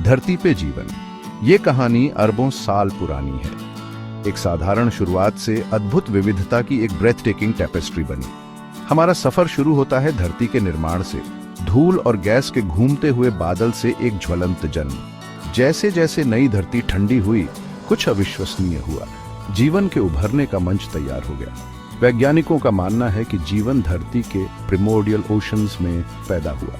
धरती पे जीवन, ये कहानी अरबों साल पुरानी है। एक साधारण शुरुआत से अद्भुत विविधता की एक ब्रेथ टेकिंग टेपेस्ट्री बनी। हमारा सफर शुरू होता है धरती के निर्माण से, धूल और गैस के घूमते हुए बादल से एक ज्वलंत जन्म। जैसे जैसे नई धरती ठंडी हुई, कुछ अविश्वसनीय हुआ। जीवन के उभरने का मंच तैयार हो गया। वैज्ञानिकों का मानना है कि जीवन धरती के प्रिमोर्डियल ओशंस में पैदा हुआ।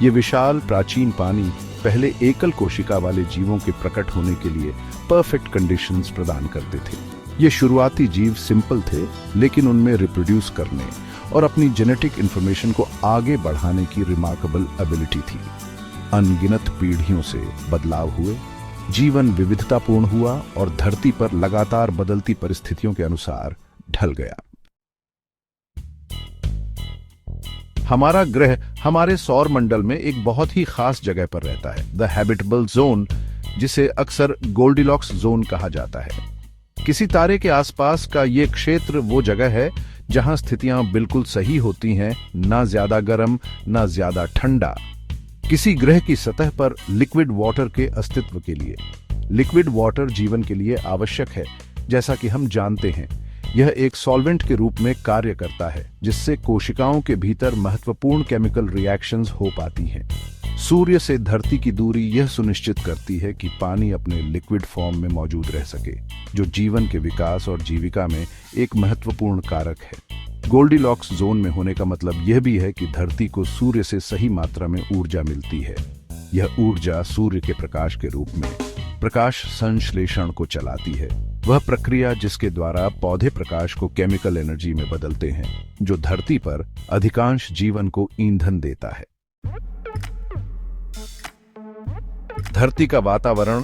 ये विशाल प्राचीन पानी पहले एकल कोशिका वाले जीवों के प्रकट होने के लिए परफेक्ट कंडीशंस प्रदान करते थे। ये शुरुआती जीव सिंपल थे, लेकिन उनमें रिप्रोड्यूस करने और अपनी जेनेटिक इंफॉर्मेशन को आगे बढ़ाने की रिमार्केबल एबिलिटी थी। अनगिनत पीढ़ियों से बदलाव हुए, जीवन विविधतापूर्ण हुआ और धरती पर लगातार बदलती परिस्थितियों के अनुसार ढल गया। हमारा ग्रह हमारे सौर मंडल में एक बहुत ही खास जगह पर रहता है, द हैबिटेबल जोन, जिसे अक्सर गोल्डीलॉक्स जोन कहा जाता है। किसी तारे के आसपास का ये क्षेत्र वो जगह है जहां स्थितियां बिल्कुल सही होती हैं, ना ज्यादा गर्म ना ज्यादा ठंडा। किसी ग्रह की सतह पर लिक्विड वाटर के अस्तित्व के लिए, लिक्विड वाटर जीवन के लिए आवश्यक है। जैसा कि हम जानते हैं, यह एक सॉल्वेंट के रूप में कार्य करता है, जिससे कोशिकाओं के भीतर महत्वपूर्ण केमिकल रिएक्शंस हो पाती हैं। सूर्य से धरती की दूरी यह सुनिश्चित करती है कि पानी अपने लिक्विड फॉर्म में मौजूद रह सके, जो जीवन के विकास और जीविका में एक महत्वपूर्ण कारक है। गोल्डीलॉक्स जोन में होने का मतलब यह भी है कि धरती को सूर्य से सही मात्रा में ऊर्जा मिलती है। यह ऊर्जा सूर्य के प्रकाश के रूप में प्रकाश संश्लेषण को चलाती है, वह प्रक्रिया जिसके द्वारा पौधे प्रकाश को केमिकल एनर्जी में बदलते हैं, जो धरती पर अधिकांश जीवन को ईंधन देता है। धरती का वातावरण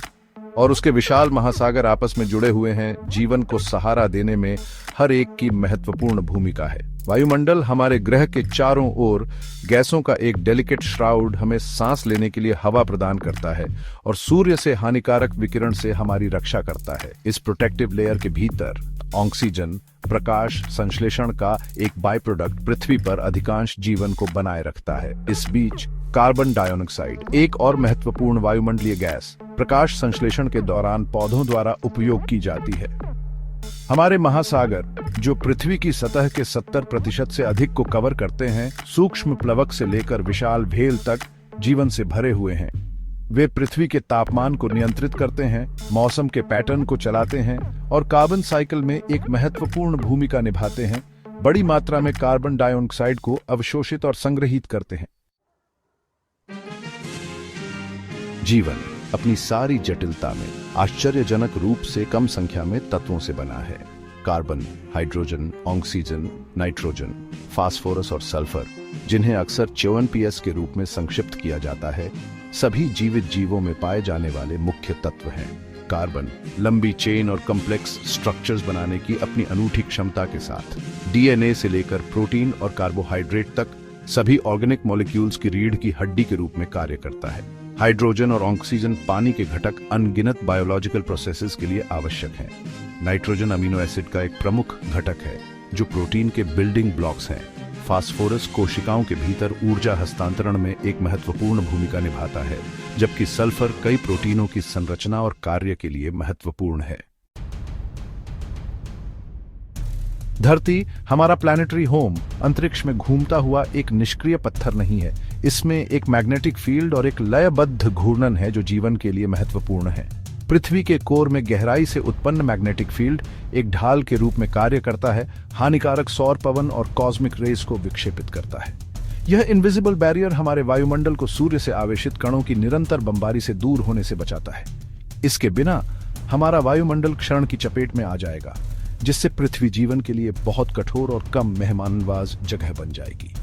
और उसके विशाल महासागर आपस में जुड़े हुए हैं। जीवन को सहारा देने में हर एक की महत्वपूर्ण भूमिका है। वायुमंडल हमारे ग्रह के चारों ओर गैसों का एक डेलिकेट श्राउड हमें सांस लेने के लिए हवा प्रदान करता है और सूर्य से हानिकारक विकिरण से हमारी रक्षा करता है। इस प्रोटेक्टिव लेयर के भीतर ऑक्सीजन, प्रकाश संश्लेषण का एक बाय प्रोडक्ट, पृथ्वी पर अधिकांश जीवन को बनाए रखता है। इस बीच कार्बन डाइऑक्साइड, एक और महत्वपूर्ण वायुमंडलीय गैस, प्रकाश संश्लेषण के दौरान पौधों द्वारा उपयोग की जाती है। हमारे महासागर, जो पृथ्वी की सतह के 70% से अधिक को कवर करते हैं, सूक्ष्म प्लवक से लेकर विशाल भेल तक जीवन से भरे हुए हैं। वे पृथ्वी के तापमान को नियंत्रित करते हैं, मौसम के पैटर्न को चलाते हैं और कार्बन साइकिल में एक महत्वपूर्ण भूमिका निभाते हैं। बड़ी मात्रा में कार्बन डाइऑक्साइड को अवशोषित और संग्रहित करते हैं। जीवन अपनी सारी जटिलता में आश्चर्यजनक रूप से कम संख्या में तत्वों से बना है। Carbon, hydrogen, oxygen, nitrogen, phosphorus और सल्फर, जिन्हें अक्सर च्यवनप्स के रूप में संक्षिप्त किया जाता है, सभी जीवित जीवों में पाए जाने वाले मुख्य तत्व हैं। कार्बन लंबी चेन और कॉम्प्लेक्स स्ट्रक्चर्स बनाने की अपनी अनूठी क्षमता के साथ डीएनए से लेकर प्रोटीन और कार्बोहाइड्रेट तक सभी ऑर्गेनिक मॉलिक्यूल्स की रीढ़ की हड्डी के रूप में कार्य करता है। हाइड्रोजन और ऑक्सीजन पानी के घटक अनगिनत बायोलॉजिकल प्रोसेसेस के लिए आवश्यक हैं। नाइट्रोजन अमीनो एसिड का एक प्रमुख घटक है, जो प्रोटीन के बिल्डिंग ब्लॉक्स हैं। फास्फोरस कोशिकाओं के भीतर ऊर्जा हस्तांतरण में एक महत्वपूर्ण भूमिका निभाता है, जबकि सल्फर कई प्रोटीनों की संरचना और कार्य के लिए महत्वपूर्ण है। धरती, हमारा प्लैनेटरी होम, अंतरिक्ष में घूमता हुआ एक निष्क्रिय पत्थर नहीं है। इसमें एक मैग्नेटिक फील्ड और एक लयबद्ध घूर्णन है जो जीवन के लिए महत्वपूर्ण है। पृथ्वी के कोर में गहराई से उत्पन्न मैग्नेटिक फील्ड एक ढाल के रूप में कार्य करता है, हानिकारक सौर पवन और कॉस्मिक रेज को विक्षेपित करता है। यह इनविजिबल बैरियर हमारे वायुमंडल को सूर्य से आवेशित कणों की निरंतर बमबारी से दूर होने से बचाता है। इसके बिना हमारा वायुमंडल क्षण की चपेट में आ जाएगा, जिससे पृथ्वी जीवन के लिए बहुत कठोर और कम मेहमाननवाज जगह बन जाएगी।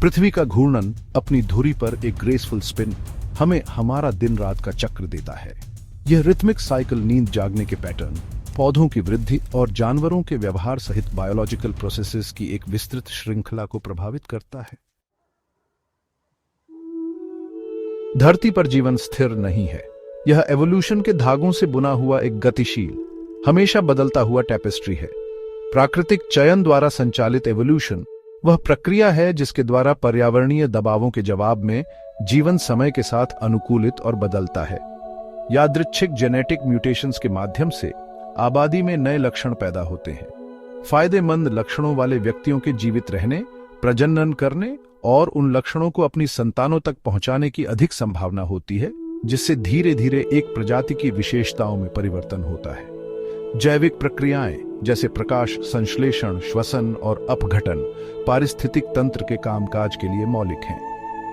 पृथ्वी का घूर्णन अपनी धुरी पर एक ग्रेसफुल स्पिन हमें हमारा दिन रात का चक्र देता है। यह रिथमिक साइकिल नींद जागने के पैटर्न, पौधों की वृद्धि और जानवरों के व्यवहार सहित बायोलॉजिकल प्रोसेसेस की एक विस्तृत श्रृंखला को प्रभावित करता है। धरती पर जीवन स्थिर नहीं है। यह एवोल्यूशन के धागों से बुना हुआ एक गतिशील, हमेशा बदलता हुआ टेपेस्ट्री है। प्राकृतिक चयन द्वारा संचालित एवोल्यूशन वह प्रक्रिया है जिसके द्वारा पर्यावरणीय दबावों के जवाब में जीवन समय के साथ अनुकूलित और बदलता है। यादृच्छिक जेनेटिक म्यूटेशंस के माध्यम से आबादी में नए लक्षण पैदा होते हैं। फायदेमंद लक्षणों वाले व्यक्तियों के जीवित रहने, प्रजनन करने और उन लक्षणों को अपनी संतानों तक पहुंचाने की अधिक संभावना होती है, जिससे धीरे धीरे एक प्रजाति की विशेषताओं में परिवर्तन होता है। जैविक प्रक्रियाएं जैसे प्रकाश संश्लेषण, श्वसन और अपघटन पारिस्थितिक तंत्र के कामकाज के लिए मौलिक हैं।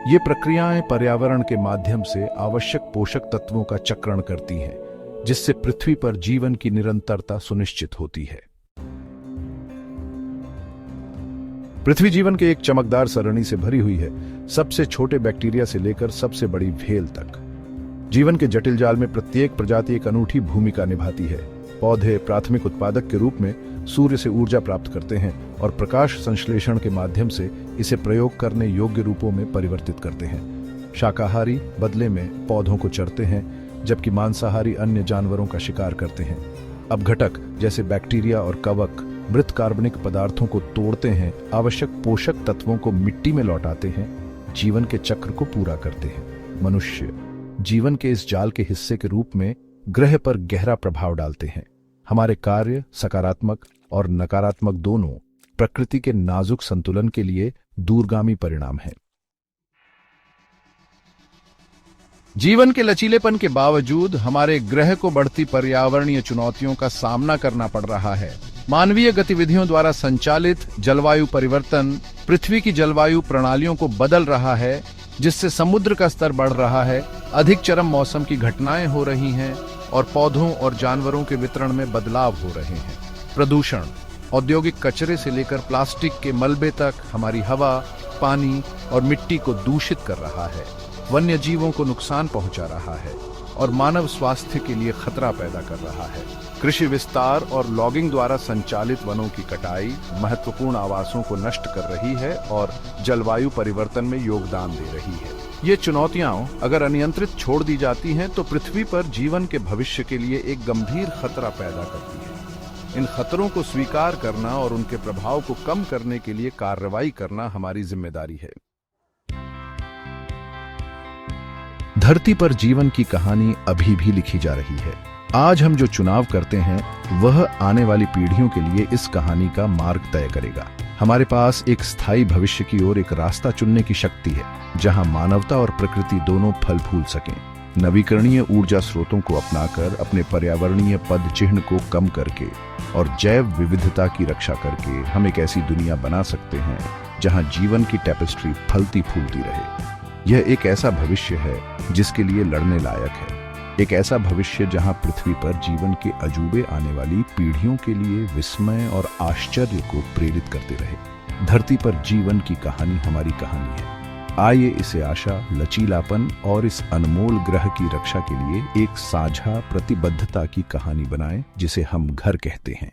ये प्रक्रियाएं पर्यावरण के माध्यम से आवश्यक पोषक तत्वों का चक्रण करती हैं, जिससे पृथ्वी पर जीवन की निरंतरता सुनिश्चित होती है। पृथ्वी जीवन के एक चमकदार सरणी से भरी हुई है, सबसे छोटे बैक्टीरिया से लेकर सबसे बड़ी व्हेल तक। जीवन के जटिल जाल में प्रत्येक प्रजाति एक अनूठी भूमिका निभाती है। पौधे प्राथमिक उत्पादक के रूप में सूर्य से ऊर्जा प्राप्त करते हैं और प्रकाश संश्लेषण के माध्यम से इसे प्रयोग करने योग्य रूपों में परिवर्तित करते हैं। शाकाहारी बदले में पौधों को चरते हैं, जबकि मांसाहारी अन्य जानवरों का शिकार करते हैं। अपघटक जैसे बैक्टीरिया और कवक मृत कार्बनिक पदार्थों को तोड़ते हैं, आवश्यक पोषक तत्वों को मिट्टी में लौटाते हैं, जीवन के चक्र को पूरा करते हैं। मनुष्य जीवन के इस जाल के हिस्से के रूप में ग्रह पर गहरा प्रभाव डालते हैं। हमारे कार्य सकारात्मक और नकारात्मक दोनों प्रकृति के नाजुक संतुलन के लिए दूरगामी परिणाम हैं। जीवन के लचीलेपन के बावजूद हमारे ग्रह को बढ़ती पर्यावरणीय चुनौतियों का सामना करना पड़ रहा है। मानवीय गतिविधियों द्वारा संचालित जलवायु परिवर्तन पृथ्वी की जलवायु प्रणालियों को बदल रहा है, जिससे समुद्र का स्तर बढ़ रहा है, अधिक चरम मौसम की घटनाएं हो रही हैं और पौधों और जानवरों के वितरण में बदलाव हो रहे हैं। प्रदूषण औद्योगिक कचरे से लेकर प्लास्टिक के मलबे तक हमारी हवा, पानी और मिट्टी को दूषित कर रहा है, वन्य जीवों को नुकसान पहुंचा रहा है और मानव स्वास्थ्य के लिए खतरा पैदा कर रहा है। कृषि विस्तार और लॉगिंग द्वारा संचालित वनों की कटाई महत्वपूर्ण आवासों को नष्ट कर रही है और जलवायु परिवर्तन में योगदान दे रही है। ये चुनौतियां अगर अनियंत्रित छोड़ दी जाती हैं तो पृथ्वी पर जीवन के भविष्य के लिए एक गंभीर खतरा पैदा करती है। इन खतरों को स्वीकार करना और उनके प्रभाव को कम करने के लिए कार्रवाई करना हमारी जिम्मेदारी है। धरती पर जीवन की कहानी अभी भी लिखी जा रही है। आज हम जो चुनाव करते हैं वह आने वाली पीढ़ियों के लिए इस कहानी का मार्ग तय करेगा। हमारे पास एक स्थायी भविष्य की ओर एक रास्ता चुनने की शक्ति है, जहां मानवता और प्रकृति दोनों फल फूल सकें। नवीकरणीय ऊर्जा स्रोतों को अपनाकर अपने पर्यावरणीय पद चिह्न को कम करके और जैव विविधता की रक्षा करके हम एक ऐसी दुनिया बना सकते हैं जहां जीवन की टैपेस्ट्री फलती फूलती रहे। यह एक ऐसा भविष्य है जिसके लिए लड़ने लायक है, एक ऐसा भविष्य जहां पृथ्वी पर जीवन के अजूबे आने वाली पीढ़ियों के लिए विस्मय और आश्चर्य को प्रेरित करते रहे। धरती पर जीवन की कहानी हमारी कहानी है। आइए इसे आशा, लचीलापन और इस अनमोल ग्रह की रक्षा के लिए एक साझा प्रतिबद्धता की कहानी बनाएं, जिसे हम घर कहते हैं।